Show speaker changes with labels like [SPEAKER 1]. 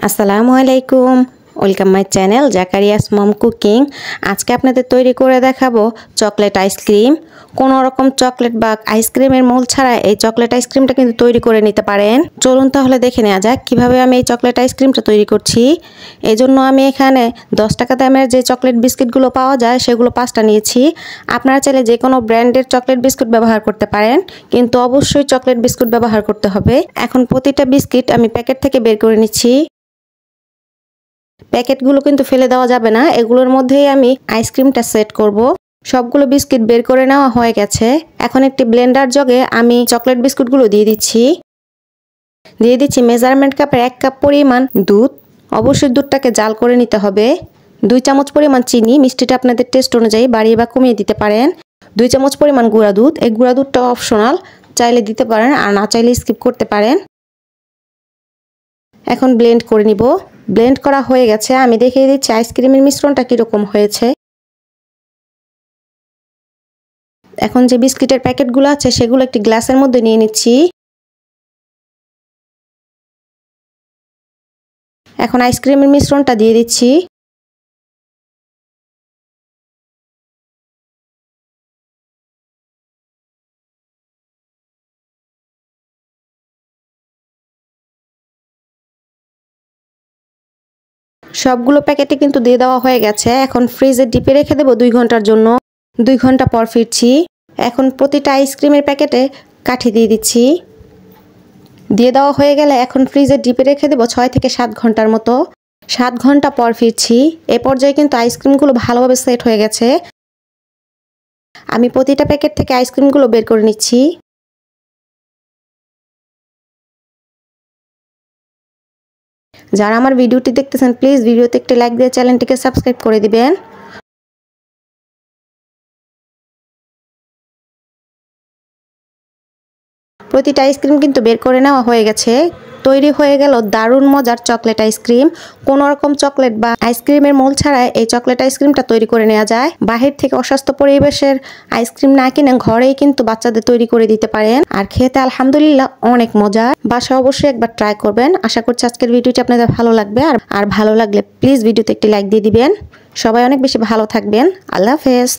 [SPEAKER 1] আসসালামু আলাইকুম, welcome my channel Zakaria's mom cooking. আজকে আপনাদের তৈরি করে দেখাবো চকলেট আইসক্রিম। কোনো রকম চকলেট বা আইসক্রিমের মোল ছাড়া এই চকলেট আইসক্রিমটা কিন্তু তৈরি করে নিতে পারেন। চলুন তাহলে দেখে নেওয়া যাক কীভাবে আমি এই চকলেট আইসক্রিমটা তৈরি করছি। এই জন্য আমি এখানে 10 টাকা দামের যে চকলেট বিস্কিটগুলো পাওয়া যায় সেগুলো 5টা নিয়েছি। আপনারা চাইলে যে কোনো ব্র্যান্ডের চকলেট বিস্কুট ব্যবহার করতে পারেন, কিন্তু অবশ্যই চকলেট বিস্কুট ব্যবহার করতে হবে। এখন প্রতিটা বিস্কিট আমি প্যাকেট থেকে বের করে নিচ্ছি। প্যাকেটগুলো কিন্তু ফেলে দেওয়া যাবে না, এগুলোর মধ্যেই আমি আইসক্রিমটা সেট করব। সবগুলো বিস্কিট বের করে নেওয়া হয়ে গেছে। এখন একটি ব্লেন্ডার জগে আমি চকলেট বিস্কুটগুলো দিয়ে দিচ্ছি মেজারমেন্ট কাপের 1 কাপ পরিমাণ দুধ। অবশ্যই দুধটাকে জাল করে নিতে হবে। 2 চামচ পরিমাণ চিনি, মিষ্টিটা আপনাদের টেস্ট অনুযায়ী বাড়িয়ে বা কমিয়ে দিতে পারেন। 2 চামচ পরিমাণ গুঁড়া দুধ, এই গুঁড়া দুধটা অপশনাল, চাইলে দিতে পারেন আর না চাইলে স্কিপ করতে পারেন। এখন ব্লেন্ড করে নিব। ব্লেন্ড করা হয়ে গেছে, আমি দেখিয়ে দিচ্ছি আইসক্রিমের মিশ্রণটা কীরকম হয়েছে। এখন যে বিস্কিটের প্যাকেটগুলো আছে সেগুলো একটি গ্লাসের মধ্যে নিয়ে নিচ্ছি। এখন আইসক্রিমের মিশ্রণটা দিয়ে দিচ্ছি। সবগুলো প্যাকেটে কিন্তু দিয়ে দেওয়া হয়ে গেছে। এখন ফ্রিজে ডিপে রেখে দেবো 2 ঘন্টার জন্য। 2 ঘন্টা পর ফিরছি। এখন প্রতিটা আইসক্রিমের প্যাকেটে কাঠি দিয়ে দিচ্ছি। দিয়ে দেওয়া হয়ে গেলে এখন ফ্রিজে ডিপে রেখে দেবো 6 থেকে 7 ঘন্টার মতো। 7 ঘন্টা পর ফিরছি। এ পর্যায়ে কিন্তু আইসক্রিমগুলো ভালোভাবে সেট হয়ে গেছে। আমি প্রতিটা প্যাকেট থেকে আইসক্রিমগুলো বের করে নিচ্ছি। যারা আমার ভিডিওটি দেখতেছেন প্লিজ ভিডিওতে একটি লাইক দিয়ে চ্যানেলটিকে সাবস্ক্রাইব করে দিবেন। প্রতিটা আইসক্রিম কিন্তু বের করে নেওয়া হয়ে গেছে। তৈরি হয়ে গেল দারুণ মজার চকলেট আইসক্রিম। কোনো রকম চকলেট বা আইসক্রিমের মোল ছাড়াই এই চকলেট আইসক্রিমটা তৈরি করে নেওয়া যায়। বাহির থেকে অস্বাস্থ্য পরিবেশের আইসক্রিম না কিনে ঘরেই কিন্তু বাচ্চাদের তৈরি করে দিতে পারেন। আর খেতে আলহামদুলিল্লাহ অনেক মজা। বাসায় অবশ্যই একবার ট্রাই করবেন। আশা করছি আজকের ভিডিওটি আপনাদের ভালো লাগবে। আর ভালো লাগলে প্লিজ ভিডিওতে একটি লাইক দিয়ে দিবেন। সবাই অনেক বেশি ভালো থাকবেন। আল্লাহ হাফেজ।